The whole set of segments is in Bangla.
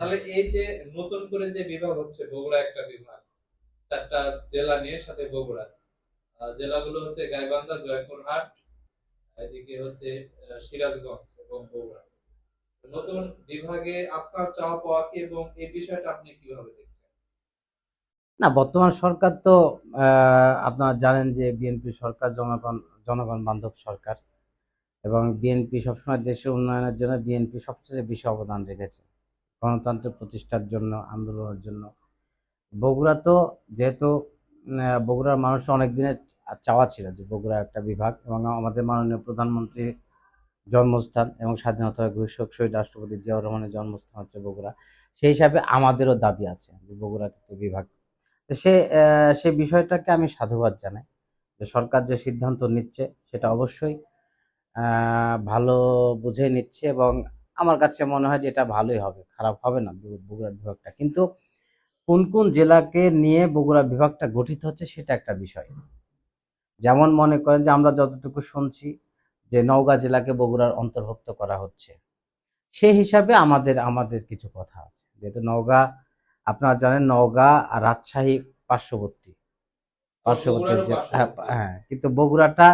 তাহলে এই যে নতুন করে যে বিভাগ হচ্ছে, বগুড়া একটা বিভাগ, চারটা জেলা নিয়ে সাথে বগুড়া, জেলাগুলো হচ্ছে গাইবান্ধা, জয়পুরহাট, এদিকে হচ্ছে সিরাজগঞ্জ এবং বগুড়া। নতুন বিভাগে আপনার চাওয়া পাওয়া কি, এবং এই বিষয়টা আপনি কিভাবে দেখছেন? না, বর্তমান সরকার তো আপনারা জানেন যে বিএনপি সরকার জনগণ জনগণ বান্ধব সরকার, এবং বিএনপি সবসময় দেশের উন্নয়নের জন্য বিএনপি সবচেয়ে বেশি অবদান রেখেছে, গণতন্ত্র প্রতিষ্ঠার জন্য, আন্দোলনের জন্য। বগুড়া তো যেহেতু বগুড়ার মানুষের অনেক দিনের চাওয়া ছিল যে বগুড়া একটা বিভাগ, এবং আমাদের মাননীয় প্রধানমন্ত্রীর জন্মস্থান এবং স্বাধীনতার ঘোষক শহীদ রাষ্ট্রপতি জিয়াউর রহমানের জন্মস্থান হচ্ছে বগুড়া। সেই হিসাবে আমাদেরও দাবি আছে যে বগুড়া একটা বিভাগ। তো সে বিষয়টাকে আমি সাধুবাদ জানাই যে সরকার যে সিদ্ধান্ত নিচ্ছে সেটা অবশ্যই ভালো বুঝে নিচ্ছে, এবং আমার কাছে মনে হয় যে এটা ভালোই হবে, খারাপ হবে না বগুড়া বিভাগটা। কিন্তু কোন কোন জেলাকে নিয়ে বগুড়া বিভাগটা গঠিত হচ্ছে সেটা একটা বিষয়। যেমন মনে করেন যে আমরা যতটুকু শুনছি যে নওগাঁ জেলাকে বগুড়ার অন্তর্ভুক্ত করা হচ্ছে, সেই হিসাবে আমাদের আমাদের কিছু কথা আছে। যেহেতু নওগাঁ, আপনারা জানেন নওগাঁ আর রাজশাহী পার্শ্ববর্তী ও, পার্শ্ববর্তী বগুড়ারও যে, হ্যাঁ পার্শ্ববর্তী। হ্যাঁ, কিন্তু বগুড়াটা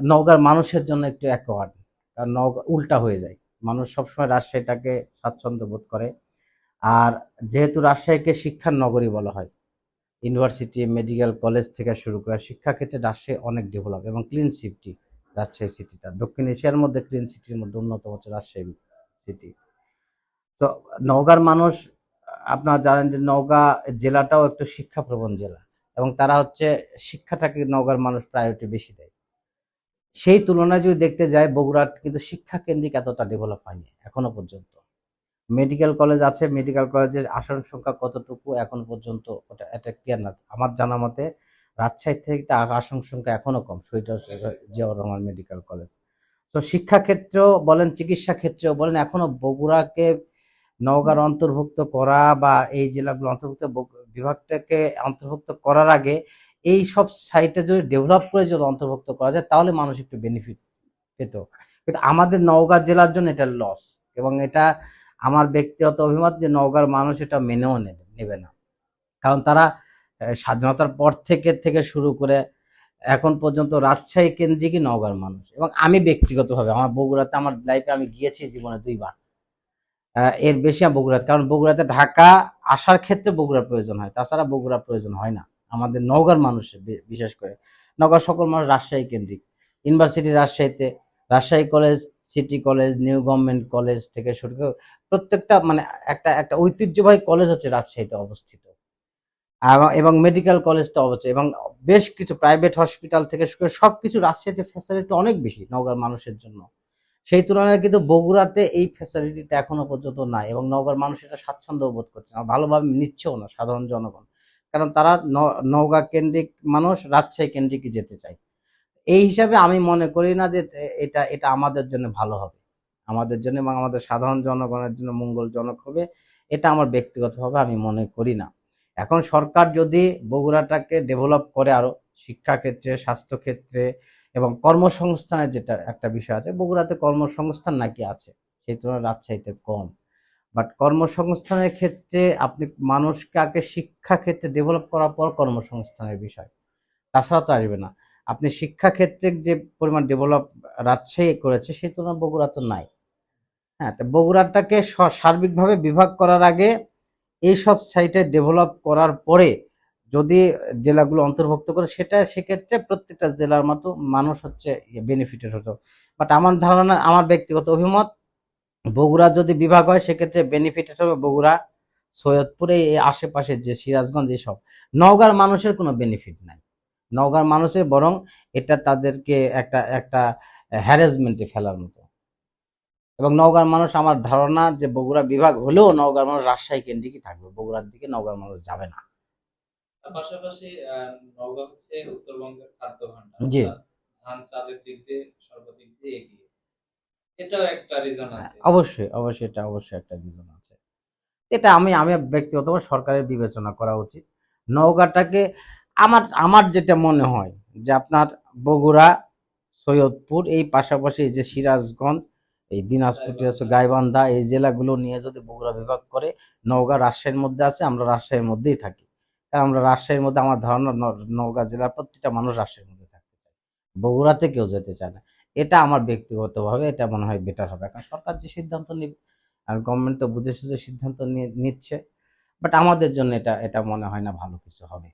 নওগাঁর মানুষের জন্য একটু অ্যাকওয়ার্ড, কারণ নওগাঁ উল্টা হয়ে যায়। মানুষ সবসময় রাজশাহীটাকে স্বাচ্ছন্দ্য বোধ করে। আর যেহেতু রাজশাহীকে শিক্ষার নগরী বলা হয়, ইউনিভার্সিটি, মেডিকেল কলেজ থেকে শুরু করে শিক্ষাক্ষেত্রে রাজশাহী অনেক ডেভেলপ, এবং ক্লিন সিটি। রাজশাহী সিটিটা দক্ষিণ এশিয়ার মধ্যে ক্লিন সিটির মধ্যে অন্যতম হচ্ছে রাজশাহী সিটি। তো নওগাঁর মানুষ, আপনারা জানেন যে নওগাঁ জেলাটাও একটু শিক্ষাপ্রবণ জেলা, এবং তারা হচ্ছে শিক্ষাটাকে নওগাঁর মানুষ প্রায়োরিটি বেশি দেয়। সেই তুলনায় যদি দেখতে যাই, বগুড়া কিন্তু শিক্ষা কেন্দ্রিক এতটা ডেভেলপ হয়নি এখনো পর্যন্ত। মেডিকেল কলেজ আছে, মেডিকেল কলেজের আসন সংখ্যা কতটুকু এখনো পর্যন্ত ওটা এটা ক্লিয়ার না। আমার জানা মতে রাজশাহী থেকে আসন সংখ্যা এখনো কম, শহীদ জিয়াউর রহমান মেডিকেল কলেজ। তো শিক্ষাক্ষেত্রেও বলেন, চিকিৎসা ক্ষেত্রেও বলেন, এখনো বগুড়াকে নওগাঁর অন্তর্ভুক্ত করা বা এই জেলাগুলো অন্তর্ভুক্ত বিভাগটাকে অন্তর্ভুক্ত করার আগে এই সব সাইটে যদি ডেভেলপ করে যদি অন্তর্ভুক্ত করা যায় তাহলে মানুষ একটু বেনিফিট পেত। কিন্তু আমাদের নওগাঁ জেলার জন্য এটা লস, এবং এটা আমার ব্যক্তিগত অভিমত যে নওগাঁর মানুষ এটা মেনেও নেবে না। কারণ তারা স্বাধীনতার পর থেকে শুরু করে এখন পর্যন্ত রাজশাহী কেন্দ্রিকই নওগাঁর মানুষ। এবং আমি ব্যক্তিগতভাবে আমার বগুড়াতে আমার লাইফে আমি গিয়েছি জীবনে ২ বার, এর বেশি আমি বগুড়াতে, কারণ বগুড়াতে ঢাকা আসার ক্ষেত্রে বগুড়ার প্রয়োজন হয়, তাছাড়া বগুড়ার প্রয়োজন হয় না আমাদের নওগাঁর মানুষের। বিশেষ করে নওগাঁর সকল মানুষ রাজশাহী কেন্দ্রিক। ইউনিভার্সিটি রাজশাহীতে, Rajshahi college, city college, new government college থেকে শুরু করে প্রত্যেকটা মানে একটা একটা ঐতিহ্যবাহী কলেজ হচ্ছে রাজশাহীতে অবস্থিত। এবং মেডিকেল কলেজটা অবশ্যই, এবং বেশ কিছু প্রাইভেট হসপিটাল থেকে শুরু করে সবকিছু রাজশাহীতে ফ্যাসিলিটি অনেক বেশি নওগাঁর মানুষের জন্য। সেই তুলনায় কিন্তু বগুড়াতে এই ফ্যাসিলিটিটা এখনো পর্যন্ত নাই, এবং নওগাঁর মানুষ এটা স্বাচ্ছন্দ্য বোধ করছে না, ভালোভাবে নিচ্ছেও না সাধারণ জনগণ। কারণ তারা নওগাঁ কেন্দ্রিক মানুষ রাজশাহী কেন্দ্রিকই যেতে চায়। এই হিসাবে আমি মনে করি না যে এটা এটা আমাদের জন্য ভালো হবে, আমাদের জন্য এবং আমাদের সাধারণ জনগণের জন্য মঙ্গলজনক হবে। এটা আমার ব্যক্তিগতভাবে আমি মনে করি না। এখন সরকার যদি বগুড়াটাকে ডেভেলপ করে আরো, শিক্ষাক্ষেত্রে, স্বাস্থ্যক্ষেত্রে এবং কর্মসংস্থানের যেটা একটা বিষয় আছে, বগুড়াতে কর্মসংস্থান নাকি আছে, সেই তুলনায় রাজশাহীতে কম। বাট কর্মসংস্থানের ক্ষেত্রে আপনি মানুষকে আগে শিক্ষা ক্ষেত্রে ডেভেলপ করার পর কর্মসংস্থানের বিষয়, তাছাড়া তো আসবে না। আপনি শিক্ষাক্ষেত্রে যে পরিমাণ ডেভেলপ রাজশাহী করেছে সেই তুলনায় বগুড়া তো নাই। হ্যাঁ, তো বগুড়াটাকে সার্বিকভাবে বিভাগ করার আগে এইসব সাইটে ডেভেলপ করার পরে যদি জেলাগুলো অন্তর্ভুক্ত করে, সেটা সেক্ষেত্রে প্রত্যেকটা জেলার মতো মানুষ হচ্ছে বেনিফিটেড হতো। বাট আমার ধারণা, আমার ব্যক্তিগত অভিমত, বগুড়া যদি বিভাগ হয় সেক্ষেত্রে বেনিফিটেড হবে বগুড়া, সৈয়দপুরে, এই আশেপাশে যে সিরাজগঞ্জ, এসব নওগাঁর মানুষের কোনো বেনিফিট নাই। নওগাঁর মানুষের বরং এটা তাদেরকে একটা একটা হ্যারাসমেন্টে ফেলার মতো। এবং নওগাঁর মানুষ, আমার ধারণা যে বগুড়া বিভাগ হলেও নওগাঁর মানুষ রাজশাহী কেন্দ্রিকই থাকবে, বগুড়ার দিকে নওগাঁর মানুষ যাবে না। তার পাশাপাশি নওগাঁ হচ্ছে উত্তরবঙ্গের খাদ্য ভাণ্ডার, জি। অর্থাৎ ধান চালের দিক দিয়ে সর্বদিক দিয়ে এগিয়ে। এটাও একটা রিজন আছে। অবশ্যই অবশ্যই, এটা অবশ্যই একটা রিজন আছে। এটা আমি আমি ব্যক্তিগতভাবে সরকারের বিবেচনা করা উচিত নওগাঁটাকে। আমার আমার যেটা মনে হয় যে আপনার বগুড়া, সৈয়দপুর, এই পাশাপাশি এই যে সিরাজগঞ্জ, এই দিনাজপুর টিনাজপুর গাইবান্ধা এই জেলাগুলো নিয়ে যদি বগুড়া বিভাগ করে, নওগাঁ রাজশাহীর মধ্যে আছে, আমরা রাজশাহীর মধ্যেই থাকি। কারণ আমরা রাজশাহীর মধ্যে, আমার ধারণা নওগাঁ জেলার প্রত্যেকটা মানুষ রাজশাহীর মধ্যে থাকতে চায়, বগুড়াতে কেউ যেতে চায় না। এটা আমার ব্যক্তিগতভাবে এটা মনে হয় বেটার হবে। কারণ সরকার যে সিদ্ধান্ত নিবে, আর গভর্নমেন্ট তো বুঝে সুঝে সিদ্ধান্ত নিচ্ছে, বাট আমাদের জন্য এটা এটা মনে হয় না ভালো কিছু হবে।